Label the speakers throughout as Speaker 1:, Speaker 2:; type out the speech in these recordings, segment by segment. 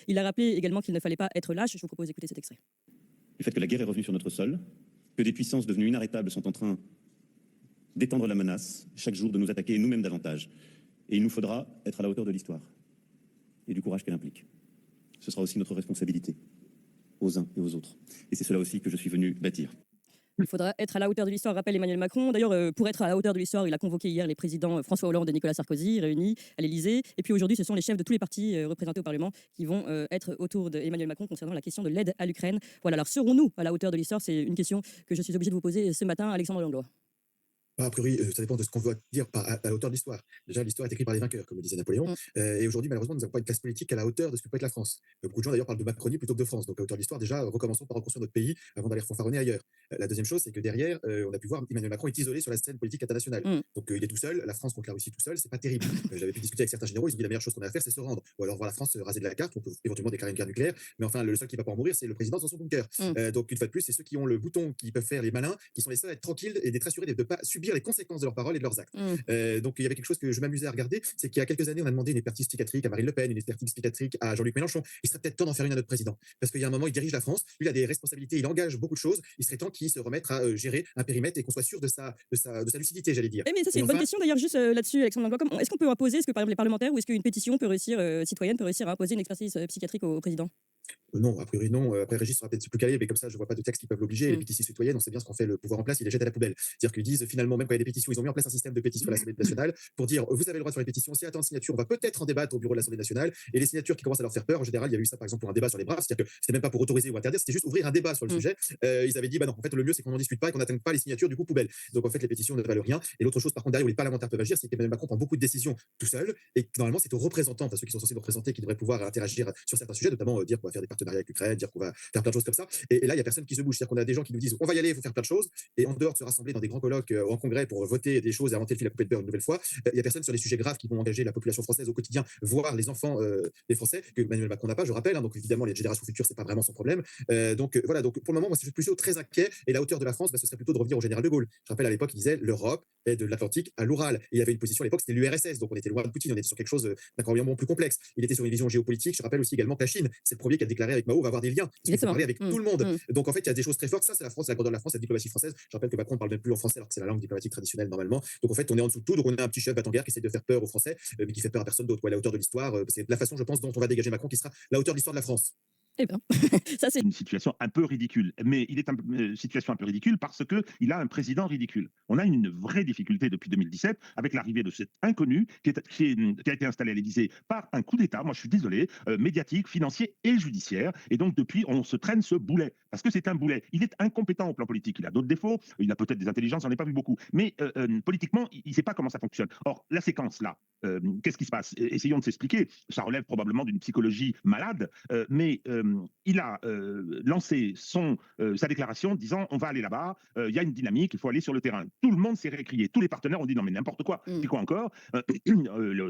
Speaker 1: Il a rappelé également qu'il ne fallait pas être lâche. Je vous propose d'écouter cet extrait.
Speaker 2: Le fait que la guerre est revenue sur notre sol, que des puissances devenues inarrêtables sont en train d'étendre la menace, chaque jour de nous attaquer, et nous-mêmes davantage. Et il nous faudra être à la hauteur de l'histoire et du courage qu'elle implique. Ce sera aussi notre responsabilité, aux uns et aux autres. Et c'est cela aussi que je suis venu bâtir.
Speaker 1: Il faudra être à la hauteur de l'histoire, rappelle Emmanuel Macron. D'ailleurs, pour être à la hauteur de l'histoire, il a convoqué hier les présidents François Hollande et Nicolas Sarkozy, réunis à l'Élysée. Et puis aujourd'hui, ce sont les chefs de tous les partis représentés au Parlement qui vont être autour d'Emmanuel Macron concernant la question de l'aide à l'Ukraine. Voilà, alors serons-nous à la hauteur de l'histoire? C'est une question que je suis obligé de vous poser ce matin, Alexandre Langlois.
Speaker 3: A priori, ça dépend de ce qu'on veut dire à la hauteur de l'histoire. Déjà, l'histoire est écrite par les vainqueurs, comme le disait Napoléon. Et aujourd'hui, malheureusement, nous n'avons pas une classe politique à la hauteur de ce que peut être la France. Beaucoup de gens, d'ailleurs, parlent de Macronie plutôt que de France. Donc, à hauteur de l'histoire, déjà, recommençons par reconstruire notre pays avant d'aller fanfaronner ailleurs. La deuxième chose, c'est que derrière, on a pu voir Emmanuel Macron est isolé sur la scène politique internationale. Donc, il est tout seul. La France contre la Russie tout seul, c'est pas terrible. J'avais pu discuter avec certains généraux, ils ont dit la meilleure chose qu'on a à faire, c'est se rendre. Ou alors voir la France raser de la carte. On peut éventuellement déclarer une guerre nucléaire. Mais enfin, le seul qui va pas en mourir, c'est le président dans son bunker. Donc, une fois de plus, c'est ceux qui ont le bouton, qui peuvent faire les malins, qui sont les seuls à être tranquilles et d'être assurés de ne pas subir les conséquences de leurs paroles et de leurs actes. Donc il y avait quelque chose que je m'amusais à regarder, c'est qu'il y a quelques années, on a demandé une expertise psychiatrique à Marine Le Pen, une expertise psychiatrique à Jean-Luc Mélenchon. Il serait peut-être temps d'en faire une à notre président, parce qu'il y a un moment, il dirige la France, lui, il a des responsabilités, il engage beaucoup de choses. Il serait temps qu'il se remette à gérer un périmètre et qu'on soit sûr de sa lucidité, j'allais dire.
Speaker 1: Mais ça, c'est une bonne question d'ailleurs, juste là-dessus, Alexandre Langlois. Est-ce qu'on peut imposer, est-ce que par exemple les parlementaires ou est-ce qu'une pétition peut réussir, citoyenne peut réussir à imposer une expertise psychiatrique au président?
Speaker 3: Non, a priori non. Après, Régis sera peut-être plus calé, mais comme ça, je vois pas de textes qui peuvent l'obliger. Les pétitions citoyennes, on sait bien ce qu'on fait le pouvoir en place, il les jette à la poubelle. C'est-à-dire qu'ils disent finalement, même quand il y a des pétitions, ils ont mis en place un système de pétitions à l'Assemblée nationale pour dire vous avez le droit de faire les pétitions, si attend de signature, on va peut-être en débattre au bureau de l'Assemblée nationale. Et les signatures qui commencent à leur faire peur, en général, il y a eu ça par exemple pour un débat sur les braves, c'est-à-dire que c'était même pas pour autoriser ou interdire, c'était juste ouvrir un débat sur le sujet. Ils avaient dit bah non, en fait, le mieux c'est qu'on n'en discute pas et qu'on n'atteigne pas les signatures, du coup poubelle. Donc en fait, les pétitions ne valent rien. Et l'autre chose, par contre, derrière où les parlementaires peuvent agir, c'est qu'Emmanuel Macron prend beaucoup de décisions tout seul et que, normalement, c'est aux représentants, enfin ceux qui sont censés nous représenter, qui devraient pouvoir interagir sur certains sujets, notamment dire qu'on va faire des partenariats avec l'Ukraine, dire qu'on va faire plein de choses comme ça. Et là, il y a personne qui se bouge. C'est-à-dire qu'on a des gens qui nous disent on va y aller, il faut faire plein de choses. Et en dehors de se rassembler dans des grands colloques en congrès pour voter des choses et inventer le fil à couper de beurre une nouvelle fois, il y a personne sur les sujets graves qui vont engager la population française au quotidien, voire les enfants des Français, que Emmanuel Macron n'a pas, je rappelle. Donc évidemment, les générations futures, c'est pas vraiment son problème. Donc voilà, donc pour le moment, moi, je suis plutôt très inquiet. Et la hauteur de la France, ce serait plutôt de revenir au général de Gaulle. Je rappelle à l'époque, il disait l'Europe est de l'Atlantique à l'Oural. Et il y avait une position à l'époque, c'était l'URSS. Donc on était loin de Poutine, on était sur quelque chose d'incroyablement plus complexe. Il était sur une vision géopolitique. Je rappelle aussi également que la Chine, c'est le premier qui a déclaré avec Mao, va avoir des liens. Il faut parler avec tout le monde. Donc en fait, il y a des choses très fortes. Ça, c'est la France, la grandeur de la France, la diplomatie française. Je rappelle que Macron ne parle même plus en français alors que c'est la langue diplomatique traditionnelle normalement. Donc en fait, on est en dessous de tout. Donc on est un petit chef battant-guerre qui essaie de faire peur aux Français, mais qui fait peur à personne d'autre. À la hauteur de l'histoire, c'est la façon, je pense, dont on va dégager Macron qui sera la hauteur de l'histoire de la France.
Speaker 1: Eh bien, ça c'est
Speaker 4: une situation un peu ridicule. Mais il est une situation un peu ridicule parce qu'il a un président ridicule. On a une vraie difficulté depuis 2017 avec l'arrivée de cet inconnu qui a été installé à l'Élysée par un coup d'État, moi je suis désolé, médiatique, financier et judiciaire. Et donc depuis, on se traîne ce boulet. Parce que c'est un boulet. Il est incompétent au plan politique. Il a d'autres défauts. Il a peut-être des intelligences, j'en ai pas vu beaucoup. Mais politiquement, il ne sait pas comment ça fonctionne. Or, la séquence là, qu'est-ce qui se passe? Essayons de s'expliquer. Ça relève probablement d'une psychologie malade, mais il a lancé sa déclaration disant on va aller là-bas, il y a une dynamique, il faut aller sur le terrain. Tout le monde s'est récrié, tous les partenaires ont dit non mais n'importe quoi, puis quoi encore.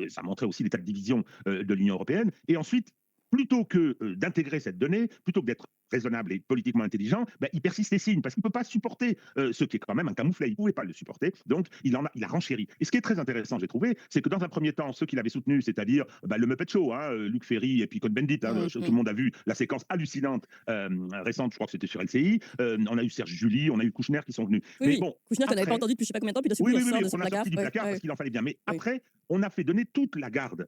Speaker 4: Ça montrait aussi l'état de division de l'Union européenne. Et ensuite, plutôt que d'intégrer cette donnée, plutôt que d'être raisonnable et politiquement intelligent, il persiste et signe, parce qu'il ne peut pas supporter ce qui est quand même un camouflet. Il ne pouvait pas le supporter, donc il a renchéri. Et ce qui est très intéressant, j'ai trouvé, c'est que dans un premier temps, ceux qui l'avaient soutenu, c'est-à-dire le Muppet Show, Luc Ferry et puis Cohn-Bendit, tout le monde a vu la séquence hallucinante récente, je crois que c'était sur LCI, on a eu Serge Julie, on a eu Kouchner qui sont venus.
Speaker 1: Oui, mais bon, Kouchner qu'on n'avait pas entendu depuis je ne sais pas combien de temps, puis de ce coup, il sort de ce placard.
Speaker 4: Du placard parce qu'il en fallait bien. Mais après, on a fait donner toute la garde.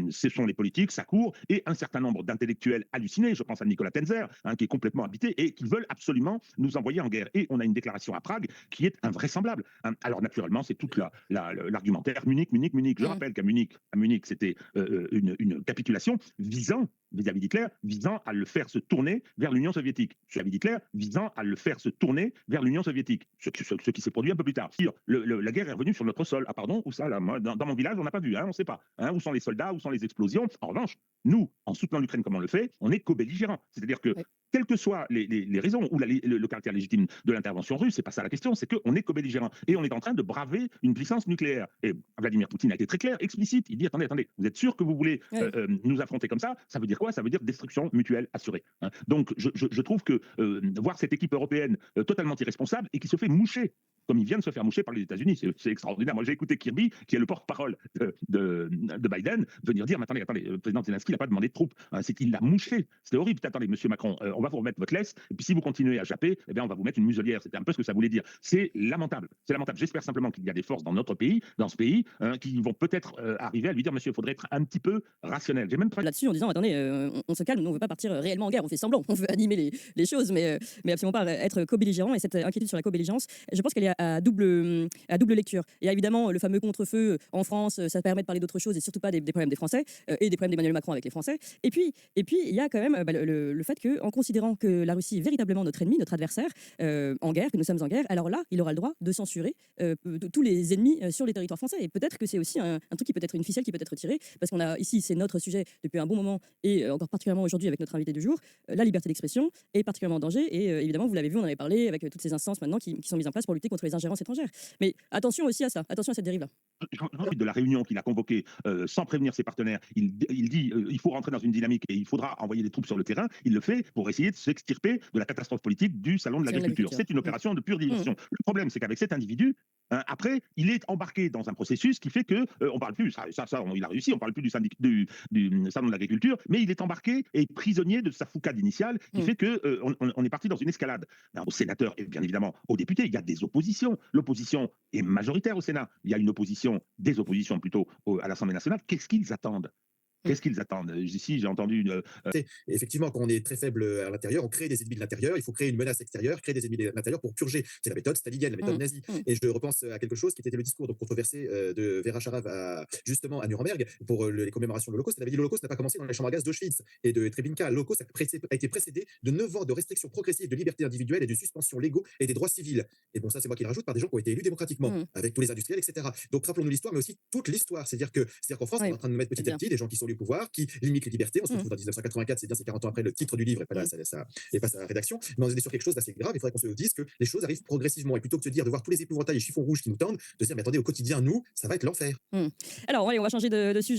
Speaker 4: Ce sont les politiques, sa cour, et un certain nombre d'intellectuels hallucinés, je pense à Nicolas Tenzer, qui est complètement habité, et qui veulent absolument nous envoyer en guerre. Et on a une déclaration à Prague qui est invraisemblable. Alors naturellement, c'est toute l'argumentaire Munich. Je rappelle qu'à Munich, c'était une capitulation visant vis-à-vis d'Hitler, visant à le faire se tourner vers l'Union soviétique. Vis-à-vis d'Hitler, visant à le faire se tourner vers l'Union soviétique. Ce qui s'est produit un peu plus tard. La guerre est revenue sur notre sol. Ah pardon, où ça là, moi, dans mon village, on n'a pas vu, on ne sait pas. Où sont les soldats, où sont les explosions? En revanche, nous, en soutenant l'Ukraine comme on le fait, on est co-belligérants. C'est-à-dire que quelles que soient les raisons ou le caractère légitime de l'intervention russe, c'est pas ça la question, c'est qu'on est co-belligérants. Et on est en train de braver une puissance nucléaire. Et Vladimir Poutine a été très clair, explicite. Il dit, attendez, vous êtes sûr que vous voulez nous affronter comme ça? Ça veut dire quoi? Ça veut dire destruction mutuelle assurée. Donc je trouve que voir cette équipe européenne totalement irresponsable et qui se fait moucher comme il vient de se faire moucher par les États-Unis. C'est extraordinaire. Moi, j'ai écouté Kirby, qui est le porte-parole de Biden, venir dire, mais attendez, le président Zelensky n'a pas demandé de troupes, hein, c'est qu'il l'a mouché. C'était horrible. Attendez, monsieur Macron, on va vous remettre votre laisse, et puis si vous continuez à japper, eh bien, on va vous mettre une muselière. C'était un peu ce que ça voulait dire. C'est lamentable. C'est lamentable. J'espère simplement qu'il y a des forces dans notre pays, dans ce pays, hein, qui vont peut-être arriver à lui dire, monsieur, il faudrait être un petit peu rationnel. J'ai même pas
Speaker 1: là-dessus en disant attendez, on se calme, nous on veut pas partir réellement en guerre, on fait semblant, on veut animer les choses, mais absolument pas être co-belligérant. Et cette inquiétude sur la co-belligérance, je pense qu'elle est à double lecture. Il y a évidemment le fameux contre-feu en France, ça permet de parler d'autres choses et surtout pas des problèmes des Français et des problèmes d'Emmanuel Macron avec les Français. Et puis il y a quand même le fait qu'en considérant que la Russie est véritablement notre ennemi, notre adversaire en guerre, que nous sommes en guerre, alors là, il aura le droit de censurer tous les ennemis sur les territoires français. Et peut-être que c'est aussi un truc qui peut être une ficelle qui peut être tirée, parce qu'on a ici, c'est notre sujet depuis un bon moment, et encore particulièrement aujourd'hui avec notre invité du jour, la liberté d'expression est particulièrement en danger. Et évidemment, vous l'avez vu, on en avait parlé avec toutes ces instances maintenant qui sont mises en place pour lutter contre les ingérences étrangères. Mais attention aussi à ça, attention à cette dérive-là.
Speaker 4: De la réunion qu'il a convoquée sans prévenir ses partenaires, il dit il faut rentrer dans une dynamique et il faudra envoyer des troupes sur le terrain. Il le fait pour essayer de s'extirper de la catastrophe politique du salon de l'agriculture. C'est une opération de pure diversion. Le problème, c'est qu'avec cet individu, hein, après, il est embarqué dans un processus qui fait que on parle plus. Il a réussi. On parle plus du salon de l'agriculture, mais il est embarqué et prisonnier de sa foucade initiale, qui fait que on est parti dans une escalade. Alors, aux sénateurs et bien évidemment aux députés, il y a des oppositions. L'opposition est majoritaire au Sénat. Il y a une opposition, des oppositions plutôt à l'Assemblée nationale. Qu'est-ce qu'ils attendent? Qu'est-ce qu'ils attendent? Ici, j'ai entendu
Speaker 3: effectivement, quand on est très faible à l'intérieur, on crée des ennemis de l'intérieur. Il faut créer une menace extérieure, créer des ennemis de l'intérieur pour purger. C'est la méthode stalinienne, la méthode nazie. Et je repense à quelque chose qui était le discours controversé de Vera Sharav justement à Nuremberg pour les commémorations de l'Holocauste. Elle avait dit l'Holocauste n'a pas commencé dans les chambres à gaz d'Auschwitz et de Treblinka. L'Holocauste a été précédé de 9 ans de restrictions progressives de libertés individuelles et de suspensions légaux et des droits civils. Et bon, ça, c'est moi qui le rajoute, par des gens qui ont été élus démocratiquement, avec tous les industriels, etc. Donc, rappelons-nous l'histoire, mais aussi toute l'histoire. C'est-à-dire qu'en France, on est en train de mettre petit à petit des gens qui sont du pouvoir, qui limitent les libertés. On se retrouve dans 1984, c'est bien, c'est 40 ans après le titre du livre et pas sa rédaction. Mais on est sur quelque chose d'assez grave. Il faudrait qu'on se dise que les choses arrivent progressivement. Et plutôt que de se dire, de voir tous les épouvantails et chiffons rouges qui nous tendent, de se dire, mais attendez, au quotidien, nous, ça va être l'enfer.
Speaker 1: Alors, allez, on va changer de sujet.